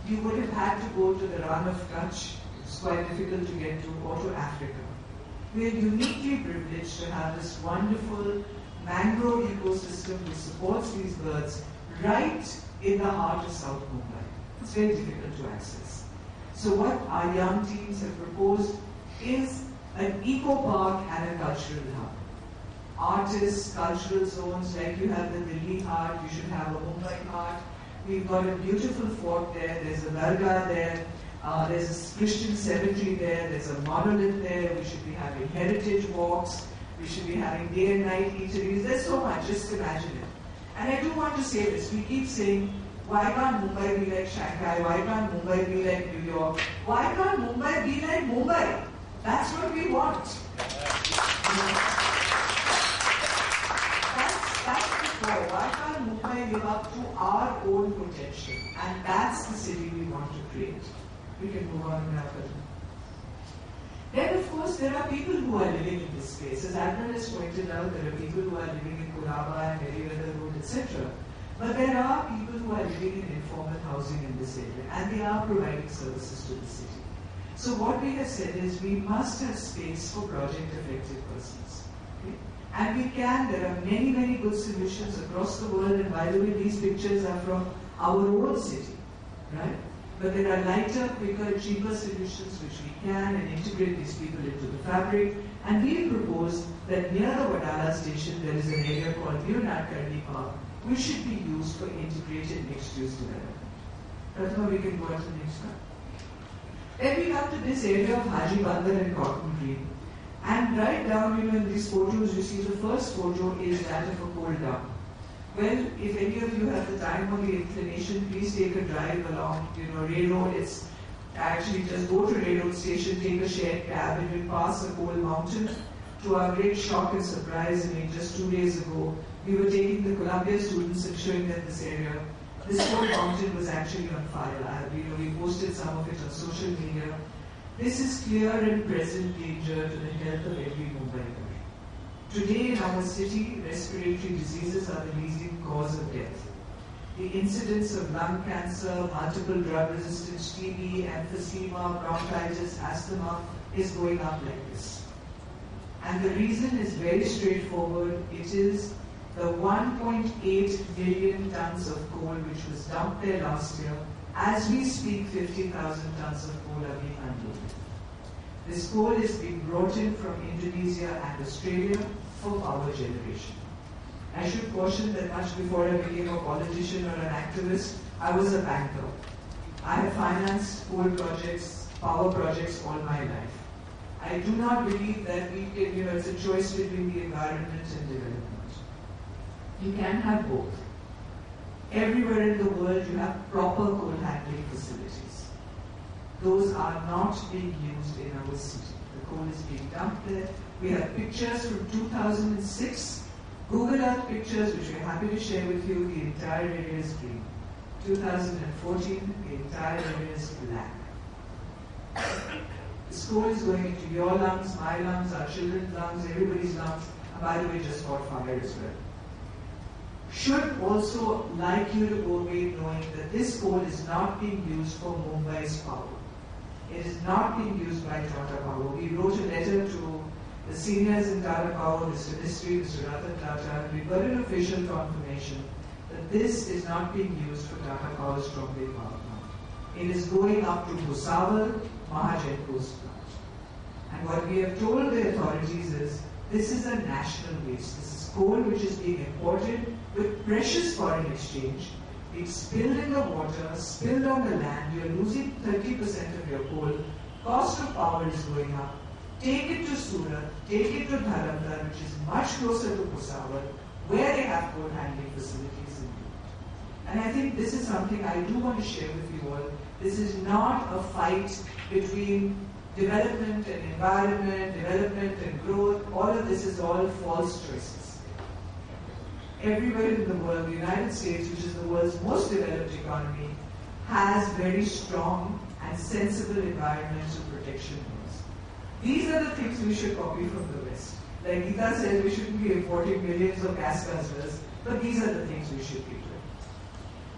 you would have had to go to the Rann of Kutch, it's quite difficult to get to, or to Africa. We are uniquely privileged to have this wonderful mangrove ecosystem which supports these birds right in the heart of South Mumbai. It's very difficult to access. So what our young teams have proposed is an eco-park and a cultural hub. Artists, cultural zones, like you have the Delhi Heart, you should have a Mumbai Heart. We've got a beautiful fort there, there's a dargah there, there's a Christian cemetery there, there's a monolith there, we should be having heritage walks, we should be having day and night eateries, there's so much, just imagine it. And I do want to say this, we keep saying, why can't Mumbai be like Shanghai, why can't Mumbai be like New York, why can't Mumbai be like Mumbai? That's what we want. That's the core. Why can't Mumbai live up to our own potential? And that's the city we want to create. We can move on now. Then, of course, there are people who are living in this space. As Adnan has pointed out, there are people who are living in Colaba and Merriweather Road, etc. But there are people who are living in informal housing in this area, and they are providing services to the city. So what we have said is we must have space for project-affected persons. Okay? And we can, there are many, many good solutions across the world, and by the way, these pictures are from our own city, right? But there are lighter, quicker, cheaper solutions which we can and integrate these people into the fabric. And we propose that near the Wadala station there is an area called Leonard Park, which should be used for integrated mixed-use development. Prathama, we can go on to the next one. Then we come to this area of Haji Bandar and Cotton Green. And right down, in these photos, you see the first photo is that of a coal dump. Well, if any of you have the time or the inclination, please take a drive along, Ray Road. It's actually just go to Ray Road station, take a shared cab, and you'll pass a coal mountain. To our great shock and surprise, just 2 days ago, we were taking the Columbia students and showing them this area. This whole mountain was actually on fire. We posted some of it on social media. This is clear and present danger to the health of every Mumbaiker. Today in our city, respiratory diseases are the leading cause of death. The incidence of lung cancer, multiple drug resistance, TB, emphysema, bronchitis, asthma is going up like this. And the reason is very straightforward. It is the 1.8 million tons of coal which was dumped there last year. As we speak, 50,000 tons of coal are being unloaded. This coal is being brought in from Indonesia and Australia for power generation. I should caution that much before I became a politician or an activist, I was a banker. I have financed coal projects, power projects all my life. I do not believe that we can, it's a choice between the environment and development. You can have both. Everywhere in the world you have proper coal handling facilities. Those are not being used in our city. The coal is being dumped there. We have pictures from 2006, Google Earth pictures which we're happy to share with you. The entire area is green. 2014, the entire area is black. This coal is going into your lungs, my lungs, our children's lungs, everybody's lungs, and by the way, just caught fire as well. Should also like you to go away knowing that this coal is not being used for Mumbai's power. It is not being used by Tata Power. We wrote a letter to the seniors in Tata Power, Mr. Mistry, Mr. Ratan Tata, and we got an official confirmation that this is not being used for Tata Power's Strombe power plant. It is going up to Bhusawal, Mahajan Coast plant. And what we have told the authorities is, this is a national waste. This is coal which is being imported with precious foreign exchange. It's spilled in the water, spilled on the land, you're losing 30% of your coal, cost of power is going up. Take it to Surat, take it to Dharamtar, which is much closer to Bhusawal, where they have coal handling facilities in India. And I think this is something I do want to share with you all. This is not a fight between development and environment, development and growth. All of this is all false choices. Everywhere in the world, the United States, which is the world's most developed economy, has very strong and sensible environmental protection laws. These are the things we should copy from the West. Like Geeta says, we shouldn't be importing millions of gas guzzlers, but these are the things we should be doing.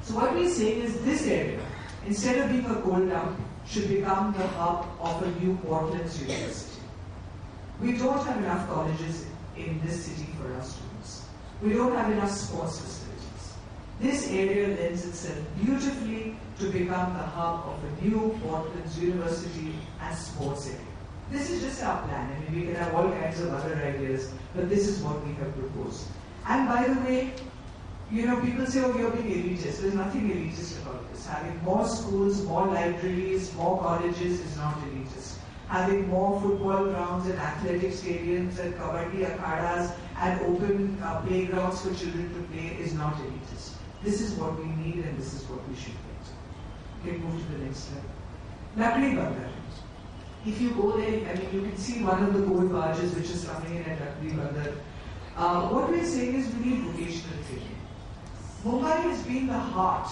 So what we're saying is this area instead of being a coal dump, should become the hub of a new Portland's university. We don't have enough colleges in this city for our students. We don't have enough sports facilities. This area lends itself beautifully to become the hub of a new Portland's university and sports area. This is just our plan. I mean, we can have all kinds of other ideas, but this is what we have proposed. And by the way, you know, people say, oh, you're being elitist. There's nothing elitist about this. Having more schools, more libraries, more colleges is not elitist. Having more football grounds and athletic stadiums and kabaddi akhadas and open playgrounds for children to play is not elitist. This is what we need and this is what we should get. We can move to the next slide. Lakdi Bandar. If you go there, I mean, you can see one of the gold barges which is coming in at Lakdi Bandar. What we're saying is we need vocational training. Mumbai has been the heart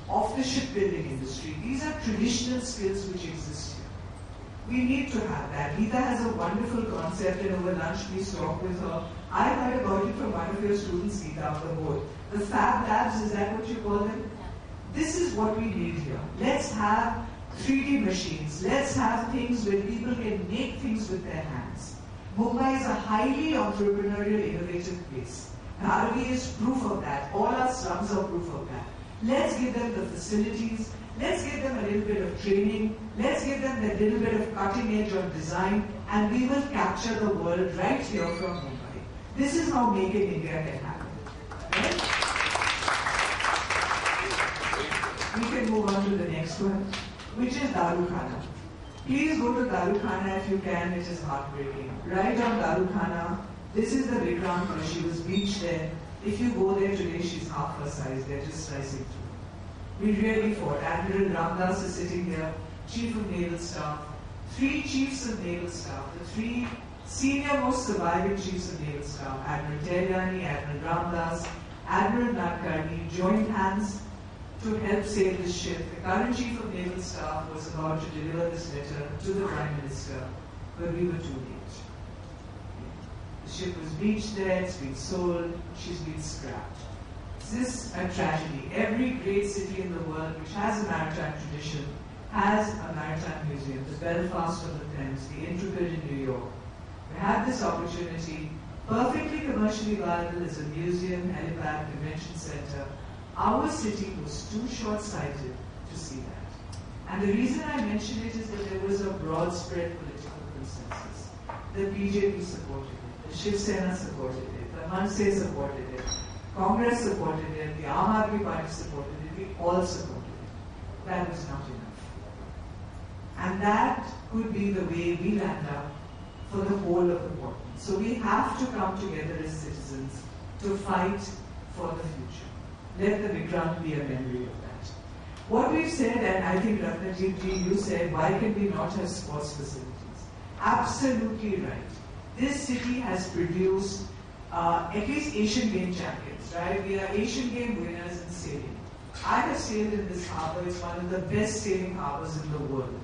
of the shipbuilding industry. These are traditional skills which exist here. We need to have that. Geeta has a wonderful concept, and over lunch please talk with her. I heard about it from one of your students, Geeta, on the board. The Fab Labs, is that what you call them? This is what we need here. Let's have 3D machines. Let's have things where people can make things with their hands. Mumbai is a highly entrepreneurial, innovative place. Dharavi is proof of that. All our slums are proof of that. Let's give them the facilities. Let's give them a little bit of training. Let's give them a little bit of cutting edge on design, and we will capture the world right here from Mumbai. This is how Make in India can happen. Right? We can move on to the next one, which is Daru Khana. Please go to Daru Khana if you can. It is heartbreaking. Right on Daru Khana. This is the Vikram where she was beached there. If you go there today, she's half her size. They're just slicing through. We really fought. Admiral Ramdas is sitting here, Chief of Naval Staff, 3 Chiefs of Naval Staff, the 3 senior most surviving Chiefs of Naval Staff, Admiral Telyani, Admiral Ramdas, Admiral Nadkarni, joined hands to help save this ship. The current Chief of Naval Staff was about to deliver this letter to the Prime Minister, but we were too late. The ship was beached there, it's been sold, she's been scrapped. This is a tragedy. Every great city in the world which has a maritime tradition has a maritime museum. The Belfast on the Thames, the Intrepid in New York. We had this opportunity, perfectly commercially viable as a museum, helipad, convention center. Our city was too short-sighted to see that. And the reason I mention it is that there was a broad spread political consensus. The BJP supported it, the Shiv Sena supported it, the Manse supported it, Congress supported it, the Aam Aadmi Party supported it, we all supported it. That was not enough. And that could be the way we land up for the whole of the Portland. So we have to come together as citizens to fight for the future. Let the Vikram be a memory of that. What we've said, and I think Ratnadeep ji, you said, why can we not have sports facilities? Absolutely right. This city has produced at least Asian Game champions, right? We are Asian Game winners in sailing. I have sailed in this harbour. It's one of the best sailing harbours in the world.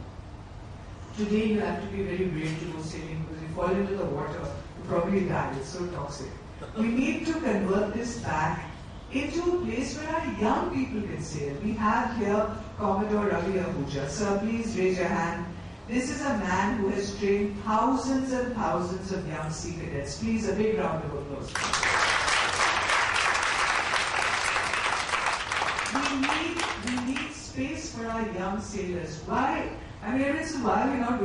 Today you have to be very brave to go sailing because if you fall into the water, you probably die. It's so toxic. We need to convert this back into a place where our young people can sail. We have here Commodore Ravi Ahuja. Sir, please raise your hand. This is a man who has trained thousands and thousands of young sea cadets. Please, a big round of applause. We need space for our young sailors. Why? I mean, every once in a while we're not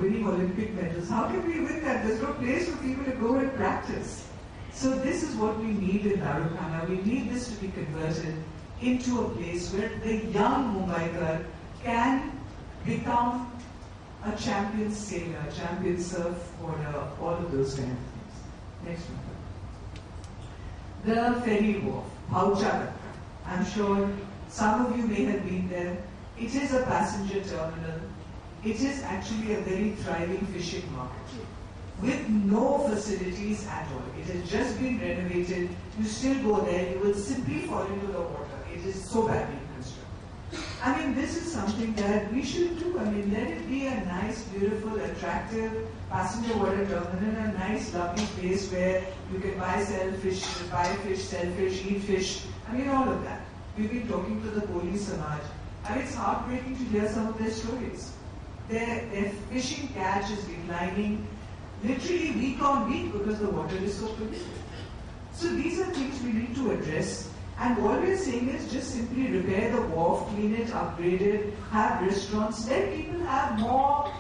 winning Olympic medals. How can we win that? There's no place for people to go and practice. So this is what we need in Daru Khana. We need this to be converted into a place where the young Mumbaikar can become a champion sailor, a champion surfboarder, all of those kind of things. Next one. The ferry wharf, Bhaucha. I'm sure some of you may have been there. It is a passenger terminal. It is actually a very thriving fishing market with no facilities at all. It has just been renovated. You still go there, you will simply fall into the water. It is so badly constructed. I mean, this is something that we should do. I mean, let it be a nice, beautiful, attractive passenger water terminal, a nice, lovely place where you can buy, sell fish, sell fish, eat fish. I mean, all of that. We've been talking to the Koli Samaj, I mean, it's heartbreaking to hear some of their stories. Their fishing catch is declining literally week on week because the water is so polluted. So these are things we need to address. And what we're saying is just simply repair the wharf, clean it, upgrade it, have restaurants, let people have more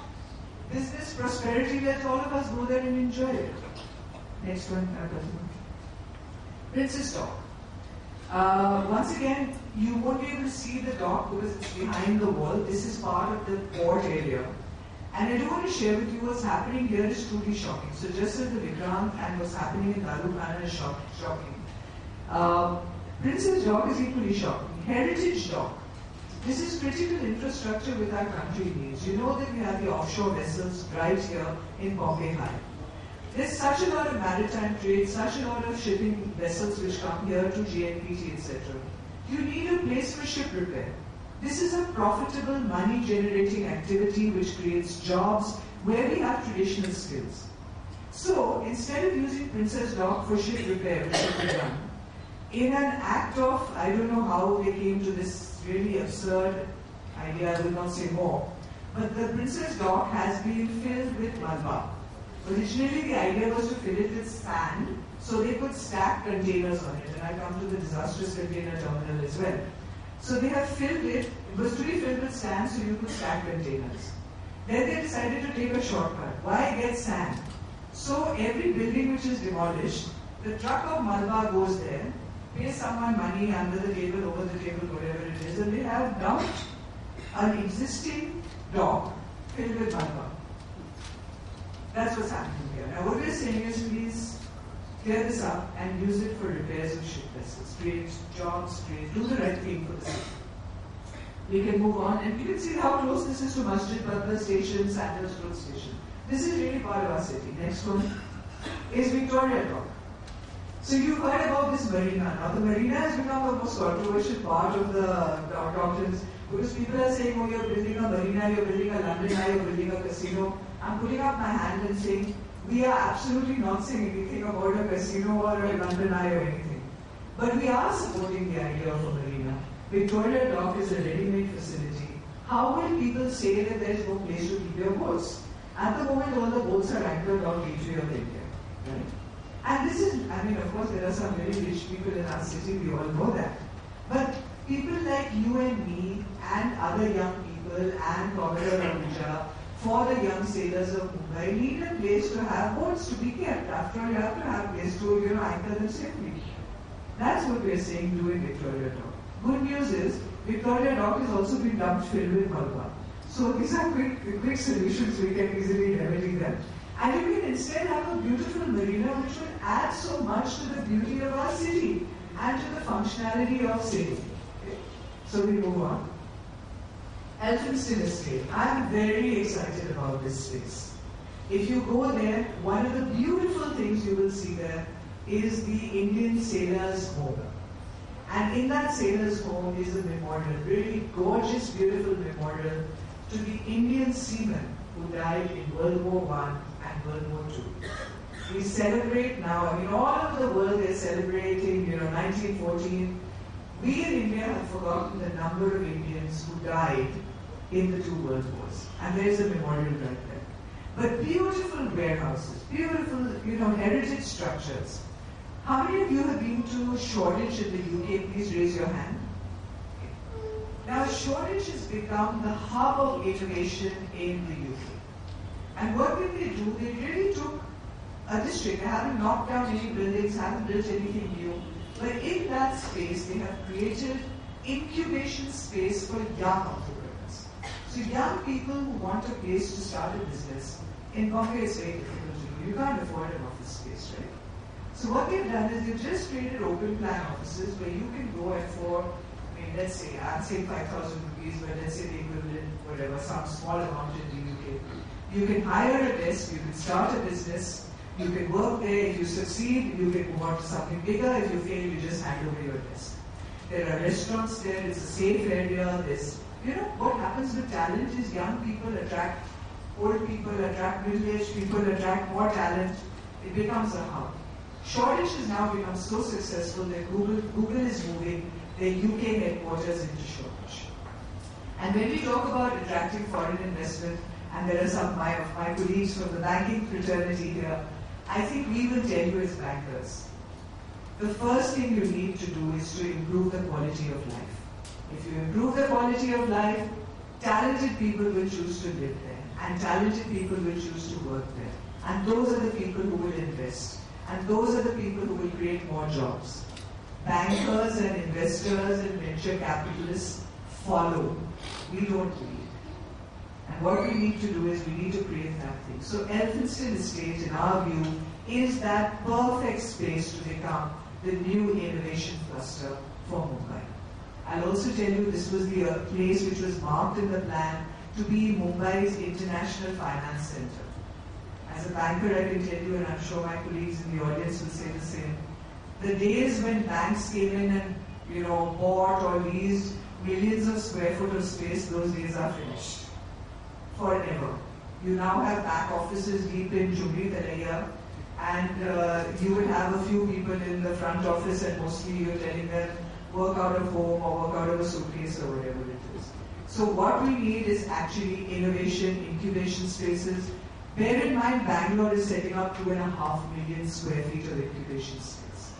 business prosperity, let all of us go there and enjoy it. Next one, Princess Dock. Once again, you won't be able to see the dock because it's behind the wall. This is part of the port area. And I do want to share with you what's happening here is truly shocking. So just as the Vikrant and what's happening in Darupana is shocking. Princess Dock is equally shocking. Heritage Dock. This is critical infrastructure with our country needs. You know that we have the offshore vessels right here in Bombay High. There's such a lot of maritime trade, such a lot of shipping vessels which come here to JNPT, etc. You need a place for ship repair. This is a profitable, money-generating activity which creates jobs where we have traditional skills. So, instead of using Princess Dock for ship repair, which should be done, in an act of, I don't know how they came to this really absurd idea, I will not say more, but the Princess Dock has been filled with Malwa. Originally, the idea was to fill it with sand, so they could stack containers on it, and I come to the disastrous container terminal as well. So they have filled it, it was to be filled with sand so you could stack containers. Then they decided to take a shortcut. Why get sand? So every building which is demolished, the truck of Malwa goes there, pays someone money under the table, over the table, whatever it is, and they have dumped an existing dock filled with Malwa. That's what's happening here. Now what we're saying is please clear this up and use it for repairs of ship vessels. Create jobs, do the right thing for the city. We can move on and you can see how close this is to Masjid Badla Station, Sandals Road Station. This is really part of our city. Next one is Victoria Dock. So you've heard about this marina. Now the marina has become the most controversial part of the doctrines because people are saying, oh, you're building a marina, you're building a London Eye, you're building a casino. I'm putting up my hand and saying, we are absolutely not saying anything about a casino or a London Eye or anything. But we are supporting the idea of a marina. Victoria Dock is a ready-made facility. How will people say that there is no place to keep your boats? At the moment, all the boats are anchored on Gateway of India. Right? And this is, I mean, of course, there are some very rich people in our city, we all know that. But people like you and me and other young people and Commodore Abuja, for the young sailors of Mumbai, need a place to have boats to be kept. After all, you have to have a place to, anchor them safely. That's what we're saying, do in Victoria Dock. Good news is, Victoria Dock has also been dumped filled with Malwa. So these are quick solutions, we can easily remedy them. And you can instead have a beautiful marina which will add so much to the beauty of our city and to the functionality of city. Okay. So we move on. Elphinstone Estate. I'm very excited about this space. If you go there, one of the beautiful things you will see there is the Indian Sailors' Home. And in that Sailors' Home is a memorial, really gorgeous, beautiful memorial to the Indian seamen who died in World War I and World War II. We celebrate now, I mean, all over the world they're celebrating, 1914. We in India have forgotten the number of Indians who died in the two world wars. And there's a memorial right there. But beautiful warehouses, beautiful, heritage structures. How many of you have been to Shoreditch in the UK? Please raise your hand. Now, Shoreditch has become the hub of innovation in the UK. And what did they do? They really took a district. They haven't knocked down any buildings, haven't built anything new. But in that space, they have created incubation space for young entrepreneurs. So young people who want a place to start a business, in Bombay it's very difficult to do. You can't afford an office space, right? So what they've done is they've just created open plan offices where you can go and for, let's say, I'm saying 5,000 rupees, but let's say the equivalent, whatever, some small amount in the UK. You can hire a desk, you can start a business, you can work there. If you succeed, you can move on to something bigger. If you fail, you just hand over your desk. There are restaurants there, it's a safe area. There's, what happens with talent is young people attract old people, attract middle-aged people, attract more talent. It becomes a hub. Shoreditch has now become so successful that Google is moving their UK headquarters into Shoreditch. And when we talk about attracting foreign investment, and there are some of my colleagues from the banking fraternity here, I think we will tell you as bankers, the first thing you need to do is to improve the quality of life. If you improve the quality of life, talented people will choose to live there, and talented people will choose to work there. And those are the people who will invest, and those are the people who will create more jobs. Bankers and investors and venture capitalists follow. We don't lead. And what we need to do is we need to create that thing. So Elphinstone Estate, in our view, is that perfect space to become the new innovation cluster for Mumbai. I'll also tell you this was the place which was marked in the plan to be Mumbai's international finance center. As a banker, I can tell you, and I'm sure my colleagues in the audience will say the same, the days when banks came in and bought or leased millions of square foot of space, those days are finished. Forever. You now have back offices deep in Jumri Talaiya, and you will have a few people in the front office, and mostly you're telling them work out of home or work out of a suitcase or whatever it is. So what we need is actually innovation, incubation spaces. Bear in mind, Bangalore is setting up 2.5 million square feet of incubation space.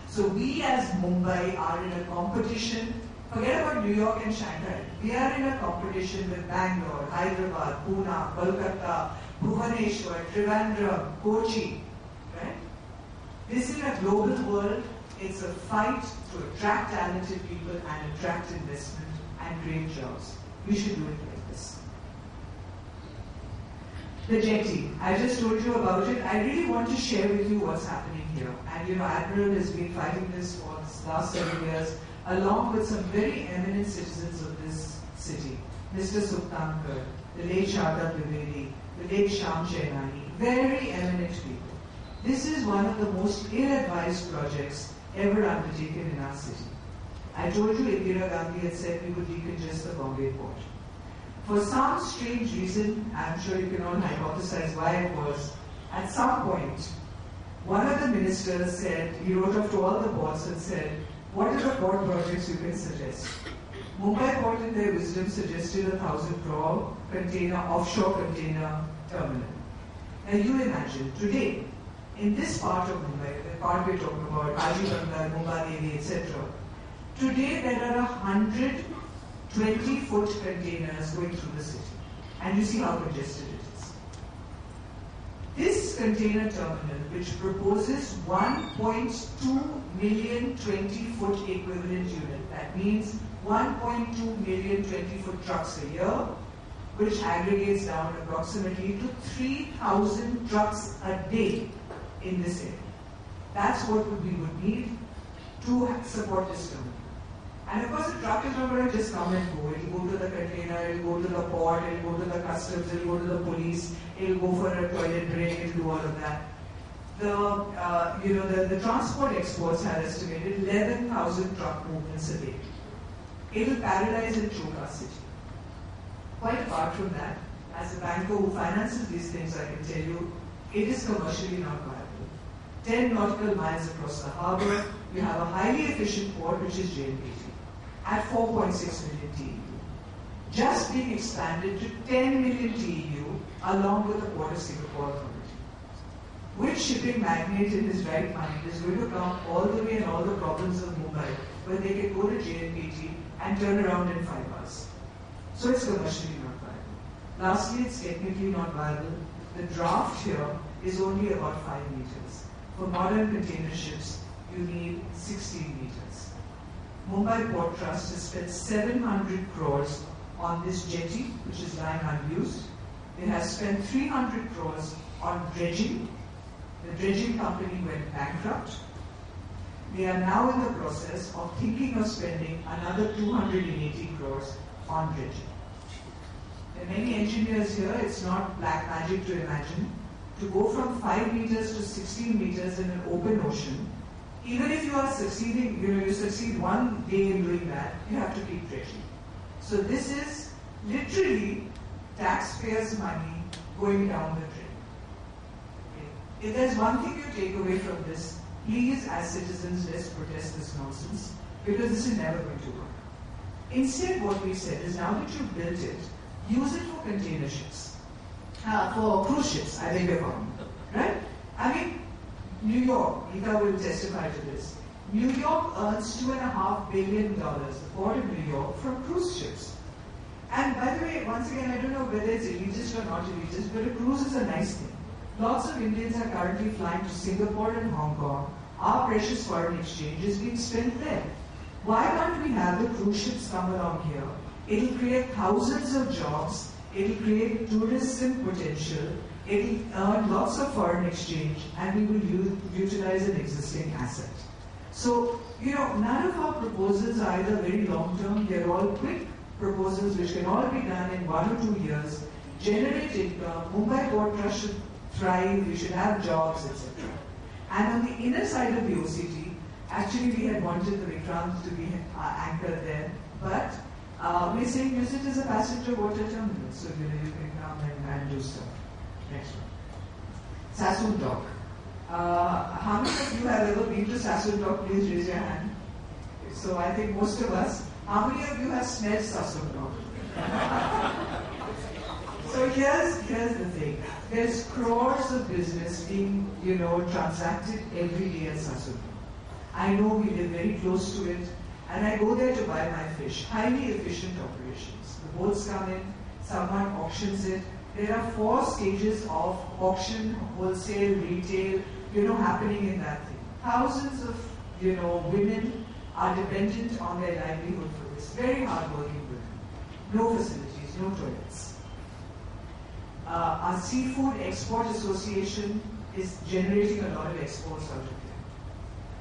So we as Mumbai are in a competition. Forget about New York and Shanghai. We are in a competition with Bangalore, Hyderabad, Pune, Kolkata, Bhubaneswar, Trivandrum, Kochi. Right? This is a global world. It's a fight to attract talented people and attract investment and create jobs. We should do it like this. The jetty. I just told you about it. I really want to share with you what's happening here. And Admiral has been fighting this for the last several years, along with some very eminent citizens of this city. Mr. Suptankar, the late Sharda Dwivedi, the late Shyam Chainani, very eminent people. This is one of the most ill-advised projects ever undertaken in our city. I told you Indira Gandhi had said we would decongest the Bombay port. For some strange reason, I'm sure you can all hypothesize why it was, at some point, one of the ministers said, he wrote off to all the ports and said, what are the port projects you can suggest? Mumbai Port in their wisdom suggested 1,000 crore offshore container terminal. Now you imagine, today, in this part of Mumbai, the part we're talking about, Ajivanga, Mumbai, etc., today there are 100 20-foot containers going through the city. And you see how congested it is. This container terminal, which proposes 1.2 million 20-foot equivalent unit, that means 1.2 million 20-foot trucks a year, which aggregates down approximately to 3,000 trucks a day in this area. That's what we would need to support this terminal. And of course, the truck is not going to just come and go. It will go to the container, it will go to the port, it will go to the customs, it will go to the police, it will go for a toilet break, it will do all of that. The transport exports have estimated 11,000 truck movements a day. It will paralyze and choke our city. Quite apart from that, as a banker who finances these things, I can tell you, it is commercially not viable. 10 nautical miles across the harbour, you have a highly efficient port, which is JNPT, at 4.6 million TEU. Just being expanded to 10 million TEU along with the Port of Singapore Authority. Which shipping magnate in his right mind is going to come all the way and all the problems of Mumbai, where they can go to JNPT and turn around in 5 hours? So it's commercially not viable. Lastly, it's technically not viable. The draft here is only about 5 meters. For modern container ships, you need 16 meters. Mumbai Port Trust has spent 700 crores on this jetty, which is lying unused. It has spent 300 crores on dredging. The dredging company went bankrupt. They are now in the process of thinking of spending another 280 crores on dredging. There are many engineers here, it's not black magic to imagine. To go from 5 meters to 16 meters in an open ocean, even if you are succeeding, you succeed one day in doing that, you have to keep dredging. So this is literally taxpayers' money going down the drain. Okay. If there's one thing you take away from this, please, as citizens, let's protest this nonsense, because this is never going to work. Instead, what we said is, now that you've built it, use it for container ships, for cruise ships, I beg your pardon, right? I mean, New York, Geeta will testify to this. New York earns $2.5 billion, the port of New York, from cruise ships. And by the way, once again, I don't know whether it's elitist or not elitist, but a cruise is a nice thing. Lots of Indians are currently flying to Singapore and Hong Kong. Our precious foreign exchange is being spent there. Why can't we have the cruise ships come along here? It'll create thousands of jobs, it'll create tourism potential, it'll earn lots of foreign exchange, and we will utilize an existing asset. So, none of our proposals are either very long-term, they're all quick proposals which can all be done in 1 or 2 years, generate income, Mumbai Port Trust should thrive, we should have jobs, etc. And on the inner side of the OCT, actually we had wanted the Vikrant to be anchored there, but we're saying use it as a passenger water terminal, so you can come and do stuff. Next one. Sassoon Dock. How many of you have ever been to Sassoon Dock? Please raise your hand. So I think most of us. How many of you have smelled Sassoon Dock? So here's the thing. There's crores of business being, transacted every day at Sassoon Dock. I know we live very close to it, and I go there to buy my fish. Highly efficient operations. The boats come in, someone auctions it. There are 4 stages of auction, wholesale, retail, happening in that thing. Thousands of, women are dependent on their livelihood for this. Very hardworking women. No facilities, no toilets. Our Seafood Export Association is generating a lot of exports out of here.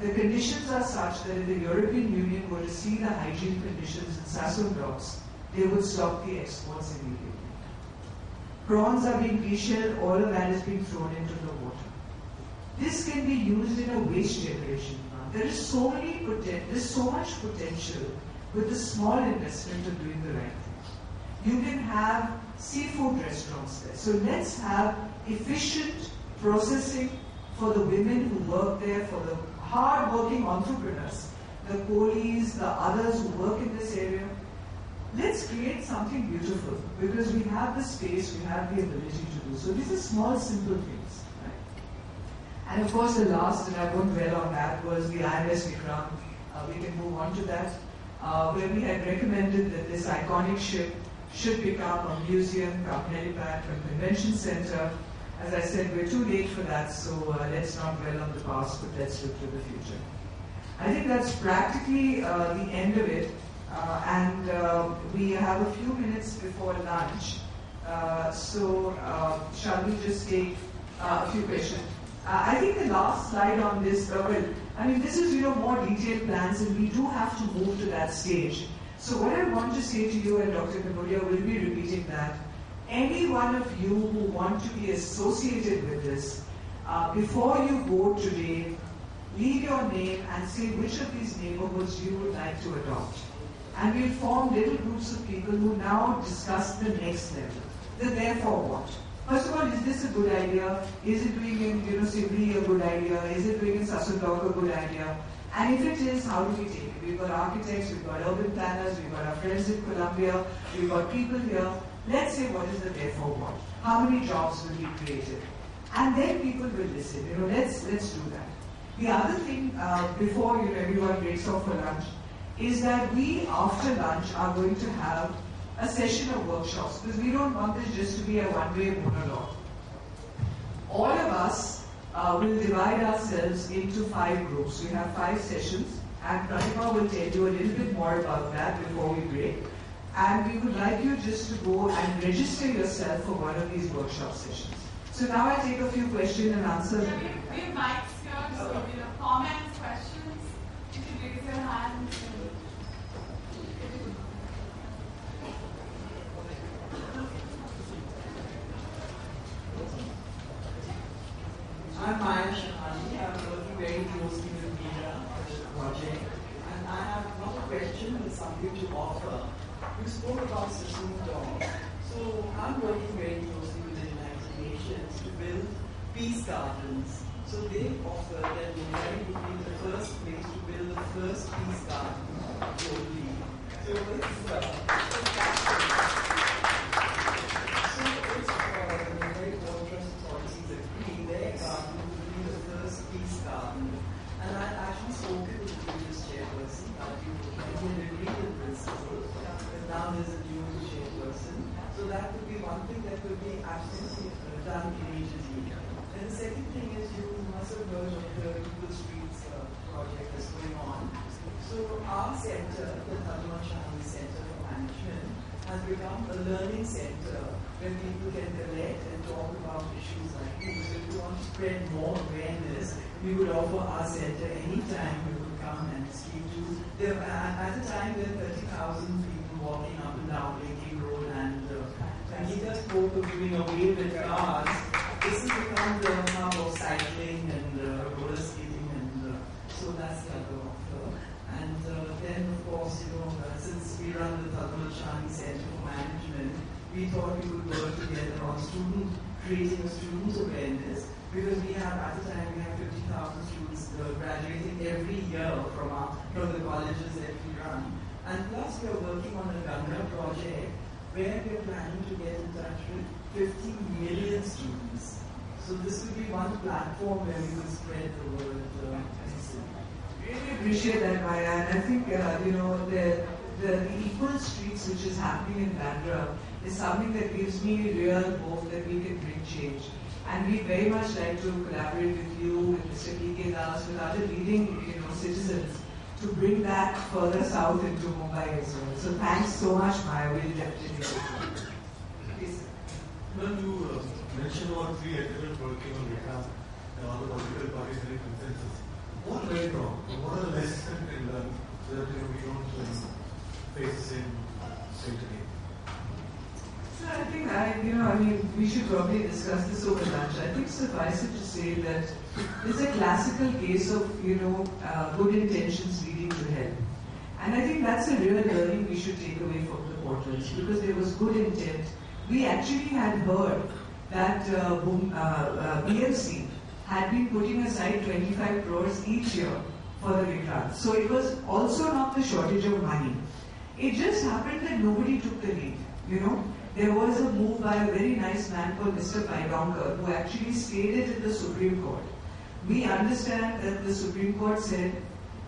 The conditions are such that if the European Union were to see the hygiene conditions in Sassoon Docks, they would stop the exports immediately. Prawns are being de-shelled, all of that is being thrown into the water. This can be used in a waste generation plant. There is so much potential with the small investment of doing the right thing. You can have seafood restaurants there. So let's have efficient processing for the women who work there, for the hard-working entrepreneurs, the coolies, the others who work in this area. Let's create something beautiful because we have the space, we have the ability to do so. These are small, simple things. Right? And of course, the last, and I won't dwell on that, was the IMS Vikrant. We can move on to that, where we had recommended that this iconic ship should become a museum, come helipad, come convention center. As I said, we're too late for that, so let's not dwell on the past, but let's look to the future. I think that's practically the end of it. We have a few minutes before lunch, so shall we just take a few questions? I think the last slide on this, this is more detailed plans, and we do have to move to that stage. So what I want to say to you, and Dr. Kanodia will be repeating that, any one of you who want to be associated with this, before you go today, leave your name and say which of these neighborhoods you would like to adopt. And we'll form little groups of people who now discuss the next level. The therefore what? First of all, is this a good idea? Is it doing in, Sibri a good idea? Is it doing in Sassoon Dock a good idea? And if it is, how do we take it? We've got architects, we've got urban planners, we've got our friends in Columbia, we've got people here. Let's say what is the therefore what? How many jobs will be created? And then people will listen. Let's do that. The other thing, before everyone breaks off for lunch, is that we, after lunch, are going to have a session of workshops, because we don't want this just to be a one-way monologue. All of us will divide ourselves into 5 groups. We have 5 sessions, and Pratibha will tell you a little bit more about that before we break. And we would like you just to go and register yourself for one of these workshop sessions. So now I take a few questions and answers. Yeah, we have mics here, so comments, questions, you can raise your hand. I'm Maya Shahani. I'm working very closely with Meera for this project, and I have not a question but something to offer. You spoke about Sassoon Dock. So I'm working very closely with the United Nations to build peace gardens. So they offer that Mumbai would be the first place to build the first peace garden globally. So it's very Port Trust authorities agree their garden will be the first peace garden. And I actually spoken with the previous chairperson, he had agreed in principle, but now there's a new chairperson. So that would be one thing that would be absolutely done immediately. And the second thing is you must have heard of the Equal Streets project that's going on. So our center, the Tadma Chand Center for Management, has become a learning center where people can collect and talk about issues like these. So if you want to spread more awareness, we would offer our center anytime you could come and speak to. At the time, there were 30,000 people walking up and down Lakey Road, and Sangeeta spoke of giving away with cars. This has become the hub of cycling and roller skating, and so that's the other offer. And then, of course, since we run the Tadma Chand Center for Management, we thought we would work together on creating a student awareness, because we have, at the time, we have 50,000 students graduating every year from the colleges that we run. And plus, we are working on a Ganga project where we are planning to get in touch with 50 million students. So this will be one platform where we will spread the word. Really appreciate that, Maya. And I think, the Equal Streets, which is happening in Bandra, is something that gives me real hope that we can bring change. And we very much like to collaborate with you, with Mr. P.K. Das, with other leading citizens to bring that further south into Mumbai as well. So thanks so much, Maya. We'll definitely do it. Please. When you mentioned about 3 adults working on Vietnam and all the political parties having consensus, what went wrong? What are the lessons that we can learn so that we don't face the same state again? So I think we should probably discuss this over lunch. I think suffice it to say that it's a classical case of good intentions leading to hell, and I think that's a real learning we should take away from the portals, because there was good intent. We actually had heard that BMC had been putting aside 25 crores each year for the Vikrant. So it was also not the shortage of money. It just happened that nobody took the lead. There was a move by a very nice man called Mr. Paigaonkar, who actually stated in the Supreme Court. We understand that the Supreme Court said,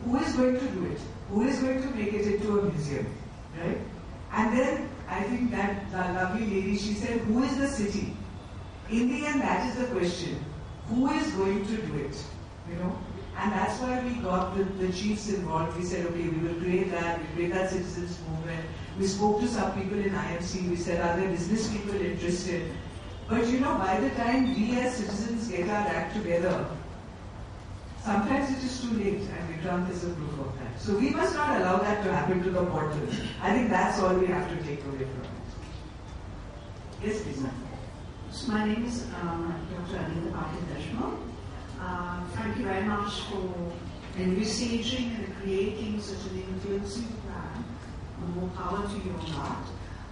who is going to do it? Who is going to make it into a museum? Right? And then I think that the lovely lady, she said, who is the city? In the end, that is the question. Who is going to do it? And that's why we got the chiefs involved. We said, okay, we will create that citizens movement. We spoke to some people in IMC. We said, are there business people interested? But by the time we as citizens get our act together, sometimes it is too late, and Vikrant is a proof of that. So we must not allow that to happen to the portal. I think that's all we have to take away from it. Yes, please, ma'am. So my name is Dr. Anita Patil Deshmukh. Thank you very much for envisaging and creating such an inclusive plan. More power to you on that.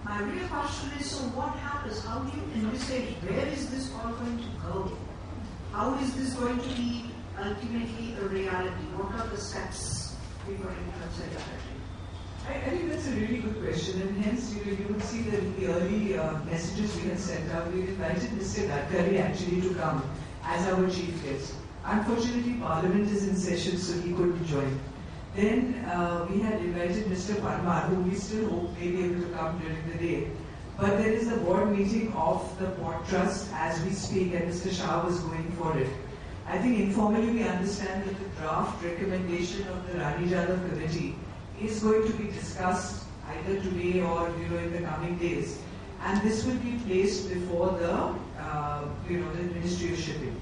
My real question is, so what happens? How do you envisage? Where is this all going to go? How is this going to be ultimately a reality? What are the steps we're going to consider? I think that's a really good question, and hence, you would see that in the early messages we had sent out, we invited Mr. Gadkari actually to come as our chief guest. Unfortunately, Parliament is in session, so he couldn't join. Then we had invited Mr. Parmar, who we still hope may be able to come during the day. But there is a board meeting of the Port Trust as we speak, and Mr. Shah was going for it. I think informally we understand that the draft recommendation of the Rani Jadhav committee is going to be discussed either today or in the coming days, and this will be placed before the the Ministry of Shipping.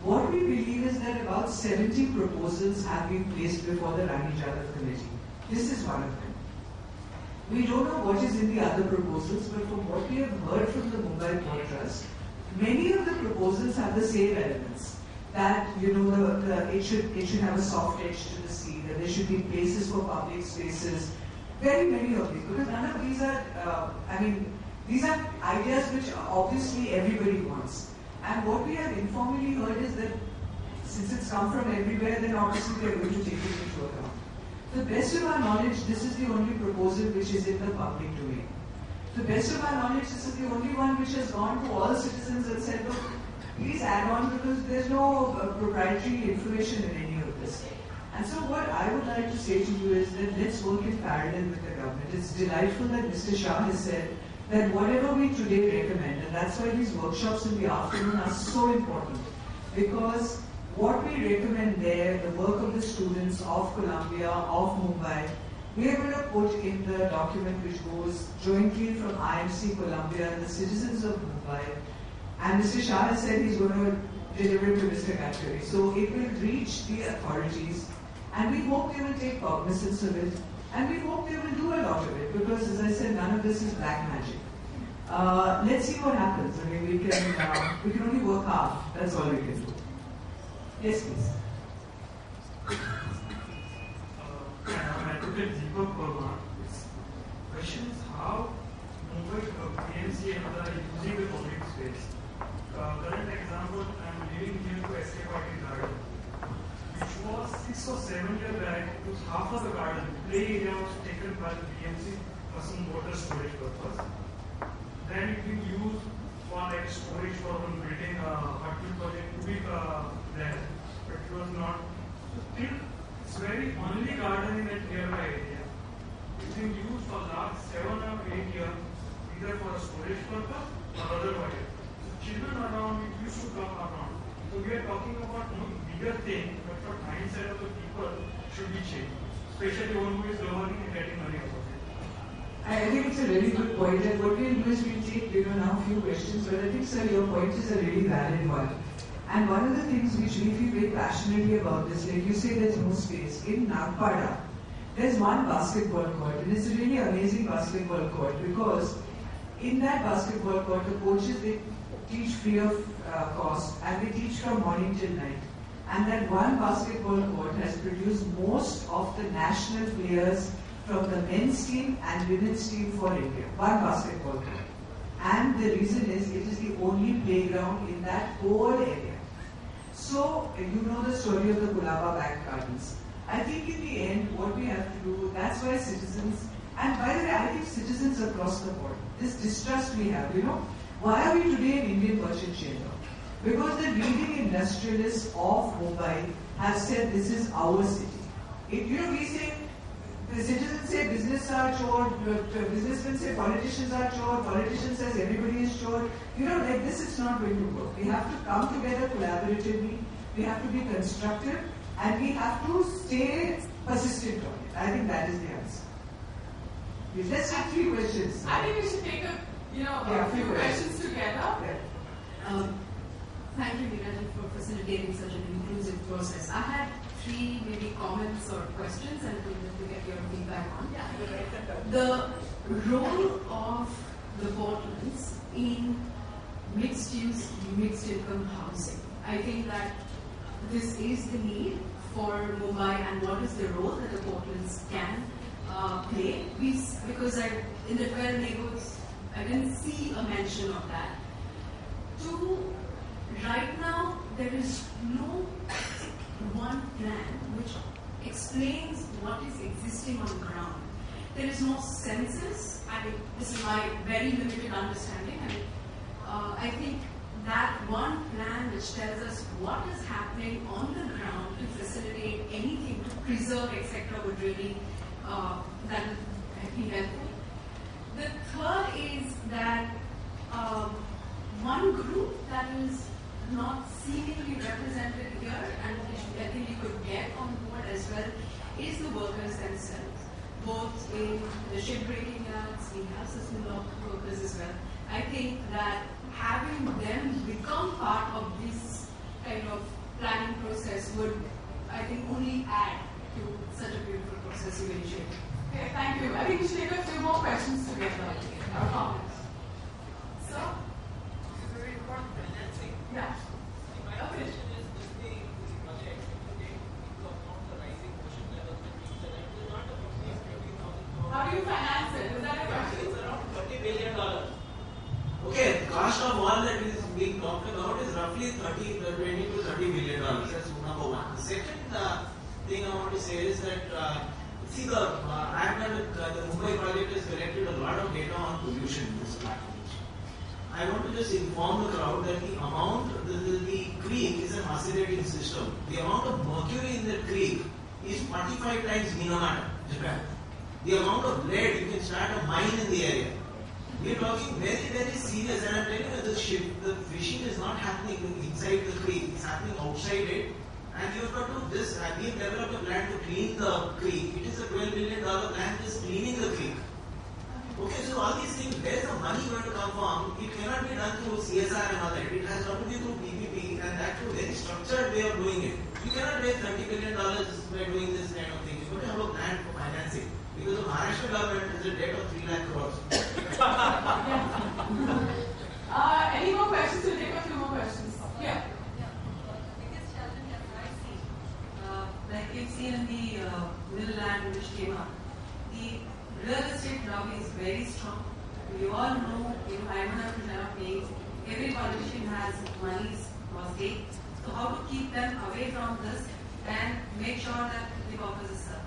What we believe is that about 70 proposals have been placed before the Rani Jadhav committee. This is one of them. We don't know what is in the other proposals, but from what we have heard from the Mumbai Port Trust, many of the proposals have the same elements. That it should have a soft edge to the sea, that there should be places for public spaces, very many of these, because none of these are, these are ideas which obviously everybody wants. And what we have informally heard is that since it's come from everywhere, then obviously we are going to take it into account. To the best of our knowledge, this is the only proposal which is in the public domain. To the best of our knowledge, this is the only one which has gone to all citizens and said, look, please add on because there's no proprietary information in any of this. And so what I would like to say to you is that let's work in parallel with the government. It's delightful that Mr. Shah has said that whatever we today recommend, and that's why these workshops in the afternoon are so important, because what we recommend there, the work of the students of Columbia, of Mumbai, we are going to put in the document which goes jointly from IMC Columbia and the citizens of Mumbai. And Mr. Shah has said he's going to deliver it to Mr. Kachari. So it will reach the authorities, and we hope they will take cognizance of it, and we hope they will do a lot of it, because as I said, none of this is black magic. Let's see what happens. I mean, we can only work hard. That's all we can do. Yes, please. I'm Advocate Deepak Verma. Question is how Mumbai PMC and other using the public space. Current example, I'm living near to SK Patil Garden, which was 6 or 7 years back. It was half of the garden. Play area was taken by the PMC for some water storage purpose. Then it been used for like storage for building a hotel project to be there, but it was not. So still, it's very only garden in that nearby area. It's been used for last 7 or 8 years, either for a storage purpose or otherwise. So children around it used to come around. So we are talking about bigger thing, but for mindset of the people should be changed, especially one who is learning and getting money out of it. I think it's a really good point, and what we'll do is we'll take now a few questions, but I think, sir, your point is a really valid one. And one of the things which we feel very passionately about this, like you say there's no space, in Nagpada, there's one basketball court, and it's a really amazing basketball court, because in that basketball court, the coaches, they teach free of cost, and they teach from morning till night. And that one basketball court has produced most of the national players from the men's team and women's team for India. One basketball court. And the reason is, it is the only playground in that whole area. So, you know the story of the Gulaba back gardens. I think in the end, what we have to do, that's why citizens, and by the way, I think citizens across the board, this distrust we have, why are we today an Indian merchant chamber? Because the leading industrialists of Mumbai have said this is our city. We say, the citizens say business are chore, businessmen say politicians are chore, politicians says everybody is chore. Like this it's not going to work. We have to come together collaboratively, we have to be constructive, and we have to stay persistent on it. I think that is the answer. Let's take 3 questions. I think we should take a few questions together. Yeah. Thank you, Neeraj, for facilitating such an inclusive process. I had 3 maybe comments or questions, and we'll get your feedback on. The role of the portals in mixed-use, mixed-income housing. I think that this is the need for Mumbai, and what is the role that the portals can play. Because in the 12 neighborhoods, I didn't see a mention of that. 2, right now, there is no one plan which explains what is existing on the ground. There is no census. This is my very limited understanding. I think that one plan which tells us what is happening on the ground to facilitate anything, to preserve, etc., would really that would be helpful. The third is that one group that is not seemingly represented here, and which I think we could get on board as well, is the workers themselves. Both in the shipbreaking yards, we have system law workers as well. I think that having them become part of this kind of planning process would, I think, only add to such a beautiful process you initiated. Okay, thank you. I think we should take a few more questions together. Our comments. So? It's very important financing. Yeah. My question is, this thing, this project, to take into account the rising ocean level that we said, it is not a 15,000 crore. How do you finance it? Is that a question? It's around $30 billion. Okay, the cost of all that is being talked about is roughly 20 to $30 billion. That's number one. The second thing I want to say is that see I have done the Mumbai project has collected a lot of data on pollution in this platform. I want to just inform the crowd that the amount, the creek is a macerating system. The amount of mercury in the creek is 45 times Minamata, Japan. The amount of lead, you can start a mine in the area. We are talking very, very serious, and I'm telling you, the fishing is not happening inside the creek, it's happening outside it. And you've got to this, we've developed a plan to clean the creek. It is a $12 billion plan just cleaning the creek. Okay, so all these things, where is the money going to come from? It cannot be done through CSR and all that. It has got to be through PPP, and that's a very structured way of doing it. You cannot raise $30 billion by doing this kind of thing. You have to have a plan for financing. Because the Maharashtra government has a debt of 3 lakh crores. Any more questions? We'll take a few more questions. Yeah. Biggest challenge that I see, like you've seen in the middle land which came up, the real estate lobby is very strong. We all know, I don't have to tell up names, every politician has monies or stake. So how to keep them away from this and make sure that the purpose is served?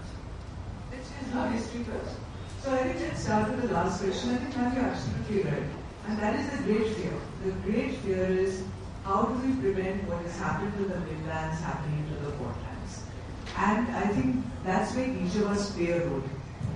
Let's change our history first. So I think let's start with the last question. I think ma'am, you're absolutely right. And that is the great fear. The great fear is how do we prevent what has happened to the midlands happening to the portlands? And I think that's where each of us play a role.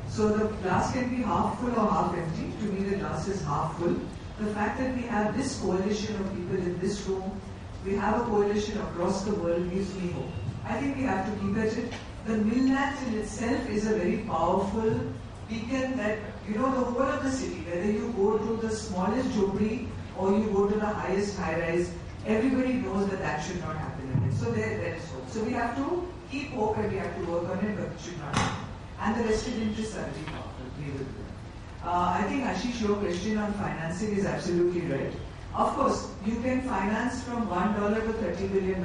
So the glass can be half full or half empty. To me, the glass is half full. The fact that we have this coalition of people in this room, we have a coalition across the world gives me hope. I think we have to keep at it. The midlands in itself is a very powerful beacon that, the whole of the city, whether you go to the smallest jhopri or you go to the highest high-rise, everybody knows that that should not happen in it. So there is hope. So we have to keep hope and we have to work on it, but it should not happen. And the vested interests are very powerful. We will do it. I think Ashish, your question on financing is absolutely right. Of course, you can finance from $1 to $30 billion.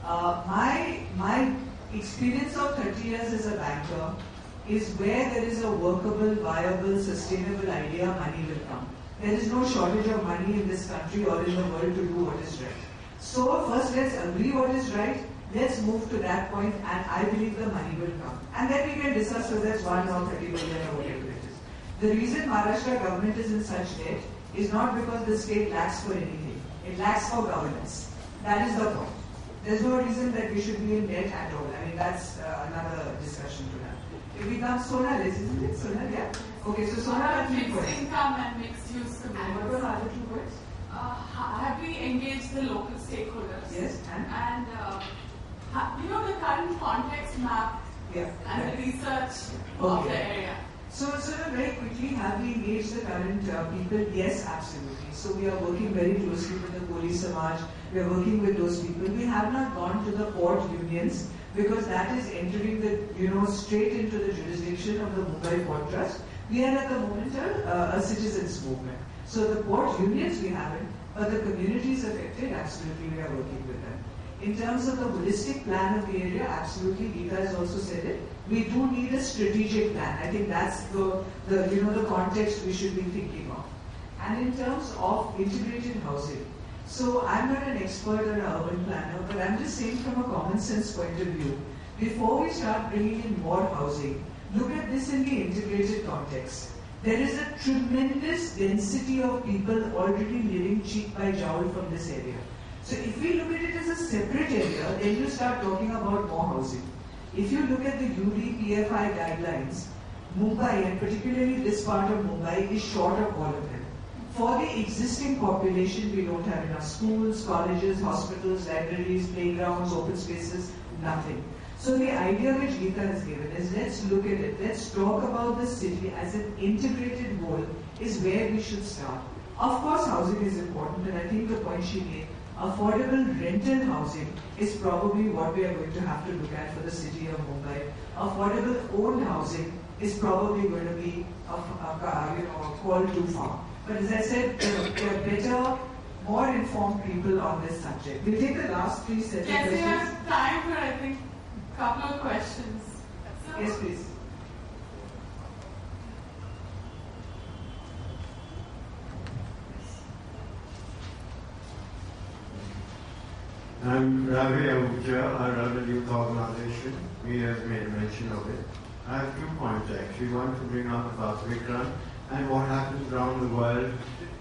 My experience of 30 years as a banker is where there is a workable, viable, sustainable idea, money will come. There is no shortage of money in this country or in the world to do what is right. So first let's agree what is right, let's move to that point, and I believe the money will come. And then we can discuss whether it's 1 or 30 billion or whatever it is. The reason Maharashtra government is in such debt is not because the state lacks for anything. It lacks for governance. That is the point. There's no reason that we should be in debt at all. I mean, that's another discussion to have. If we come Sonal, isn't it? Sonal, yeah? Okay, so Sonal has 3 points. Mixed income and mixed use And what communities. were the other 2 points? Have we engaged the local stakeholders? Yes, and? And the current context map Yeah. and the research of Okay. the area. So very quickly, have we engaged the current people? Yes, absolutely. So we are working very closely with the Koli Samaj. We are working with those people. We have not gone to the port unions because that is entering the, straight into the jurisdiction of the Mumbai Port Trust. We are at the moment a citizens movement. So the port unions we haven't, but the communities affected, absolutely we are working with them. In terms of the holistic plan of the area, absolutely, Geeta has also said it. We do need a strategic plan. I think that's the context we should be thinking of. And in terms of integrated housing, so I'm not an expert or an urban planner, but I'm just saying from a common sense point of view, before we start bringing in more housing, look at this in the integrated context. There is a tremendous density of people already living cheek by jowl from this area. So if we look at it as a separate area, then you start talking about more housing. If you look at the UDPFI guidelines, Mumbai, and particularly this part of Mumbai, is short of all of them. For the existing population, we don't have enough schools, colleges, hospitals, libraries, playgrounds, open spaces, nothing. So the idea which Geeta has given is, let's look at it, let's talk about the city as an integrated whole is where we should start. Of course, housing is important, and I think the point she made, affordable rental housing is probably what we are going to have to look at for the city of Mumbai. Affordable owned housing is probably going to be called too far. But as I said, there are better, more informed people on this subject. We'll take the last 3 sets of Yes, we questions. have time for, I think, a couple of questions. So, Yes, please. I'm Ravi Ahuja. I run a youth organization. We have made mention of it. I have 2 points actually. One to bring up about Vikram and what happens around the world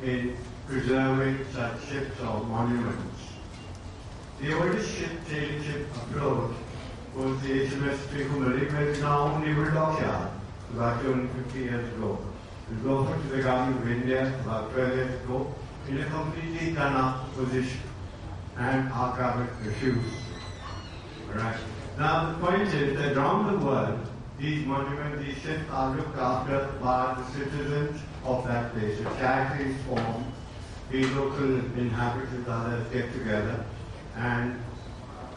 in preserving such ships or monuments. The oldest sailing ship approach was the HMS Trikumali, which is now naval dockyard, about 250 years ago. It was offered to the government of India about 12 years ago in a completely done-up position, and our government refused. Right. Now the point is that around the world, these monuments, these ships are looked after by the citizens of that place. A charity is formed, the local inhabitants, others get together, and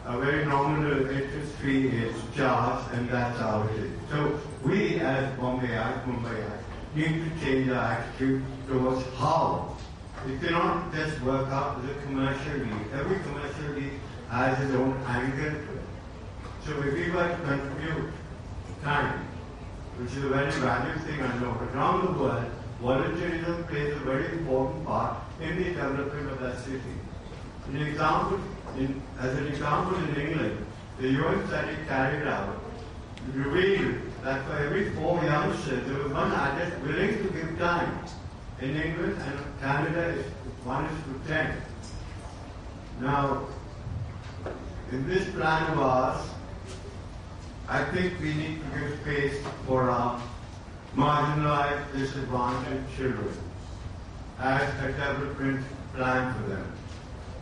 a very nominal interest fee is charged, and that's how it is. So we as Mumbaiites, need to change our attitude towards how. It cannot just work out as a commercial league. Every commercial league has its own angle to it. So if we were to contribute time, which is a very valuable thing I know, but around the world, volunteerism plays a very important part in the development of that city. As an example, in England, the UN study carried out revealed that for every 4 youngsters, there was one adult willing to give time. In England and Canada, 1:10. Now, in this plan of ours, I think we need to give space for our marginalized, disadvantaged children as a development plan for them.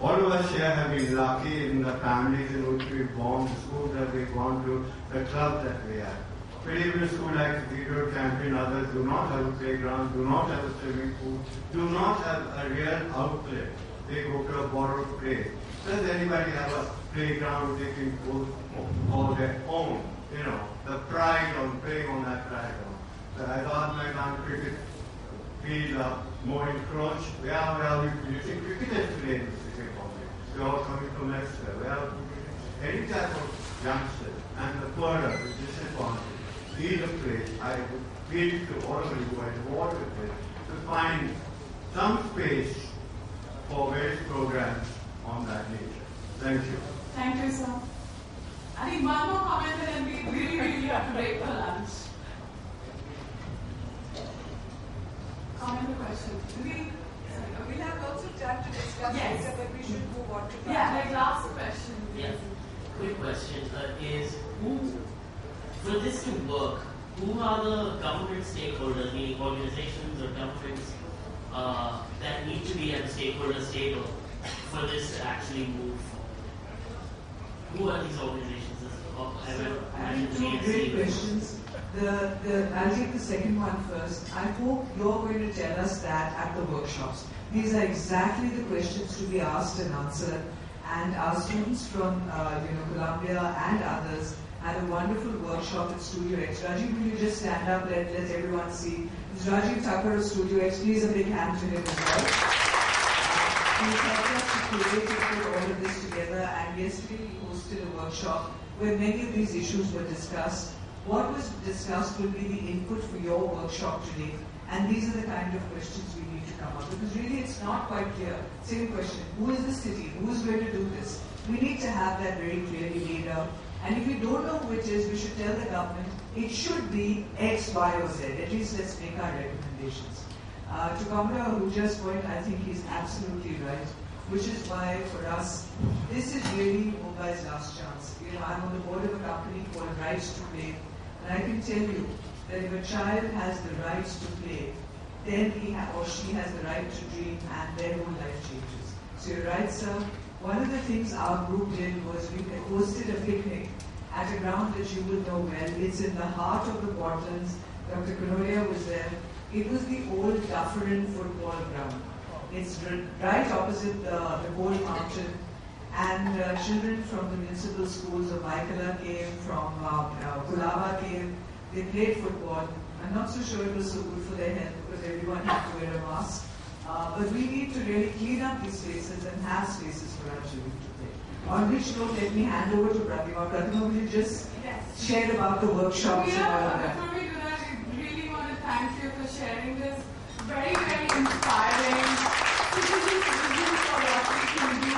All of us here have been lucky in the families in which we've born, the schools that we've gone to, the clubs that we have. But even a school like Cathedral Champion, others do not have a playground, do not have a swimming pool, do not have a real outlet. They go to a borrowed place. Does anybody have a playground they can go on their own? You know, the pride on playing on that playground. The Azad Maidan cricket field are more encroached. Where are we producing cricketers today in the cricket public? They're all coming from elsewhere. Where are we producing any type of youngsters? And the poorer, the disadvantaged. Need a place, I would appeal to all of you who are involved with it, to find some space for various programs on that nature. Thank you. Thank you, sir. I think one more comment and then we really have to break for lunch. Comment or question? We'll have lots of time to discuss yes. later, but we should move on to that. Yeah, like last question. Yeah. Quick question is for this to work, who are the government stakeholders, meaning organizations or governments that need to be at the stakeholders table for this to actually move forward? Who are these organizations? I think two great questions. I'll take the second one first. I hope you're going to tell us that at the workshops. These are exactly the questions to be asked and answered. And our students from Columbia and others had a wonderful workshop at Studio X. Rajiv, will you just stand up, let everyone see. It's Rajiv Thakur of Studio X. Please a big hand to him as well. He helped us to create and put all of this together, and yesterday we hosted a workshop where many of these issues were discussed. What was discussed will be the input for your workshop today, and these are the kind of questions we need to come up, because really it's not quite clear. Same question, who is the city? Who is going to do this? We need to have that very clearly laid out. And if we don't know who it is, we should tell the government it should be X, Y, or Z. At least let's make our recommendations. To Commodore Ahuja's point, I think he's absolutely right, which is why for us, this is really Mumbai's last chance. I'm on the board of a company called Rights to Play, and I can tell you that if a child has the rights to play, then he or she has the right to dream, and their whole life changes. So you're right, sir. One of the things our group did was we hosted a picnic at a ground that you will know well. It's in the heart of the Portlands. Dr. Kanoria was there. It was the old Dufferin football ground. It's right opposite the Gold Mountain. And children from the municipal schools of Vaikala came, from Kulava came. They played football. I'm not so sure it was so good for their health because everyone had to wear a mask. But we need to really clean up these spaces and have spaces for our children to play. On which note, let me hand over to Pratima. Pratima, will you just share about the workshops and all of that? Before we do that, we really want to thank you for sharing this very, very inspiring citizen vision for what we can do